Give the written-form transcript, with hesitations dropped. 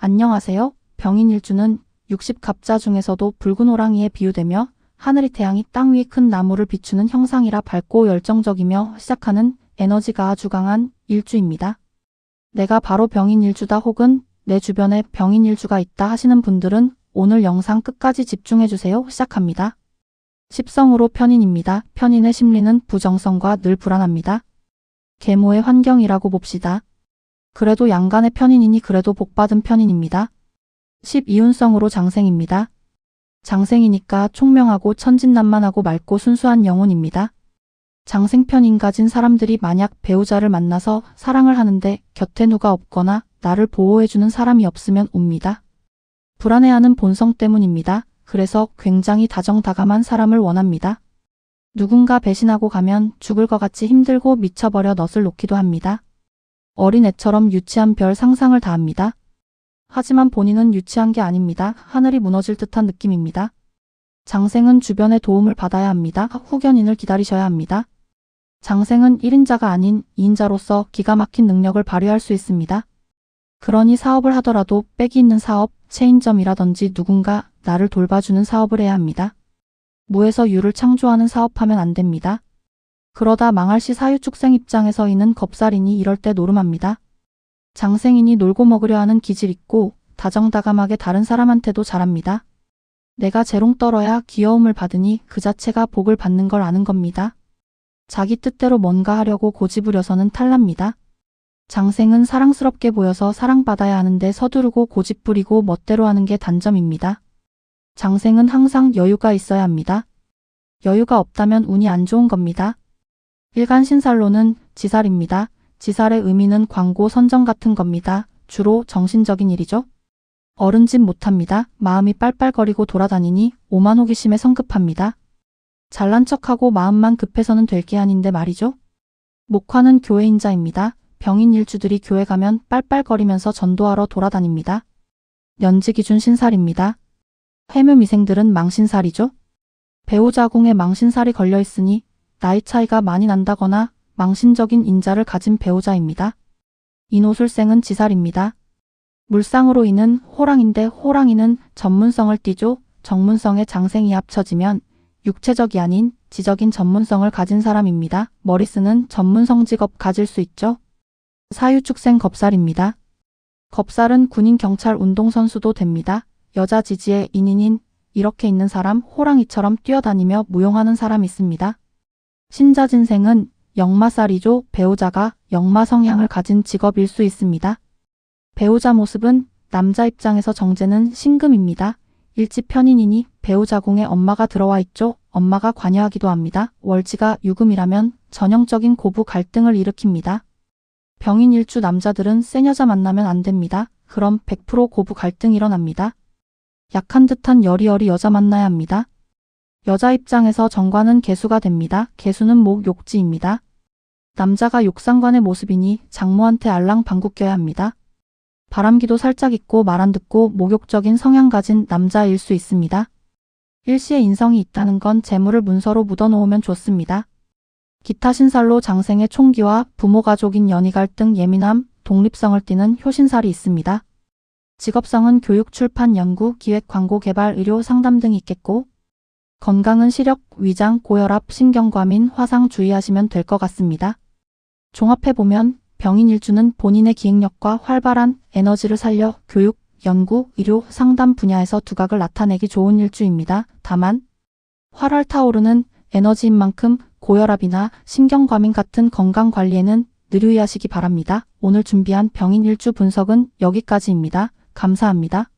안녕하세요. 병인일주는 60갑자 중에서도 붉은 호랑이에 비유되며 하늘이 태양이 땅 위에 큰 나무를 비추는 형상이라 밝고 열정적이며 시작하는 에너지가 아주 강한 일주입니다. 내가 바로 병인일주다 혹은 내 주변에 병인일주가 있다 하시는 분들은 오늘 영상 끝까지 집중해주세요. 시작합니다. 십성으로 편인입니다. 편인의 심리는 부정성과 늘 불안합니다. 계모의 환경이라고 봅시다. 그래도 양간의 편인이니 그래도 복받은 편인입니다. 12운성으로 장생입니다. 장생이니까 총명하고 천진난만하고 맑고 순수한 영혼입니다. 장생편인 가진 사람들이 만약 배우자를 만나서 사랑을 하는데 곁에 누가 없거나 나를 보호해주는 사람이 없으면 옵니다. 불안해하는 본성 때문입니다. 그래서 굉장히 다정다감한 사람을 원합니다. 누군가 배신하고 가면 죽을 것 같이 힘들고 미쳐버려 넛을 놓기도 합니다. 어린애처럼 유치한 별 상상을 다 합니다. 하지만 본인은 유치한 게 아닙니다. 하늘이 무너질 듯한 느낌입니다. 장생은 주변의 도움을 받아야 합니다. 후견인을 기다리셔야 합니다. 장생은 1인자가 아닌 2인자로서 기가 막힌 능력을 발휘할 수 있습니다. 그러니 사업을 하더라도 빽이 있는 사업, 체인점이라든지 누군가 나를 돌봐주는 사업을 해야 합니다. 무에서 유를 창조하는 사업하면 안 됩니다. 그러다 망할 시 사유축생 입장에서 이는 겁살이니 이럴 때 노름합니다. 장생인이 놀고 먹으려 하는 기질 있고 다정다감하게 다른 사람한테도 잘합니다. 내가 재롱 떨어야 귀여움을 받으니 그 자체가 복을 받는 걸 아는 겁니다. 자기 뜻대로 뭔가 하려고 고집부려서는 탈납니다. 장생은 사랑스럽게 보여서 사랑받아야 하는데 서두르고 고집부리고 멋대로 하는 게 단점입니다. 장생은 항상 여유가 있어야 합니다. 여유가 없다면 운이 안 좋은 겁니다. 일간신살로는 지살입니다. 지살의 의미는 광고 선정 같은 겁니다. 주로 정신적인 일이죠. 어른짓 못합니다. 마음이 빨빨거리고 돌아다니니 오만 호기심에 성급합니다. 잘난 척하고 마음만 급해서는 될 게 아닌데 말이죠. 목화는 교회인자입니다. 병인일주들이 교회 가면 빨빨거리면서 전도하러 돌아다닙니다. 연지기준 신살입니다. 해묘미생들은 망신살이죠. 배우자궁에 망신살이 걸려있으니 나이 차이가 많이 난다거나 망신적인 인자를 가진 배우자입니다. 인호술생은 지살입니다. 물상으로 이는 호랑인데 호랑이는 전문성을 띠죠. 정문성에 장생이 합쳐지면 육체적이 아닌 지적인 전문성을 가진 사람입니다. 머리 쓰는 전문성 직업 가질 수 있죠. 사유축생 겁살입니다. 겁살은 군인, 경찰, 운동선수도 됩니다. 여자 지지의 인인인 이렇게 있는 사람 호랑이처럼 뛰어다니며 무용하는 사람 있습니다. 신자진생은 역마살이죠. 배우자가 역마 성향을 가진 직업일 수 있습니다. 배우자 모습은 남자 입장에서 정제는 신금입니다. 일지편인이니 배우자궁에 엄마가 들어와 있죠. 엄마가 관여하기도 합니다. 월지가 유금이라면 전형적인 고부 갈등을 일으킵니다. 병인일주 남자들은 센 여자 만나면 안 됩니다. 그럼 100% 고부 갈등 일어납니다. 약한 듯한 여리여리 여자 만나야 합니다. 여자 입장에서 정관은 개수가 됩니다. 개수는 목 욕지입니다. 남자가 욕상관의 모습이니 장모한테 알랑방구 껴야 합니다. 바람기도 살짝 있고 말 안 듣고 목욕적인 성향 가진 남자일 수 있습니다. 일시에 인성이 있다는 건 재물을 문서로 묻어놓으면 좋습니다. 기타 신살로 장생의 총기와 부모 가족인 연희 갈등, 예민함, 독립성을 띠는 효신살이 있습니다. 직업성은 교육, 출판, 연구, 기획, 광고, 개발, 의료, 상담 등이 있겠고 건강은 시력, 위장, 고혈압, 신경과민, 화상 주의하시면 될 것 같습니다. 종합해보면 병인일주는 본인의 기획력과 활발한 에너지를 살려 교육, 연구, 의료, 상담 분야에서 두각을 나타내기 좋은 일주입니다. 다만 활활 타오르는 에너지인 만큼 고혈압이나 신경과민 같은 건강관리에는 늘 유의하시기 바랍니다. 오늘 준비한 병인일주 분석은 여기까지입니다. 감사합니다.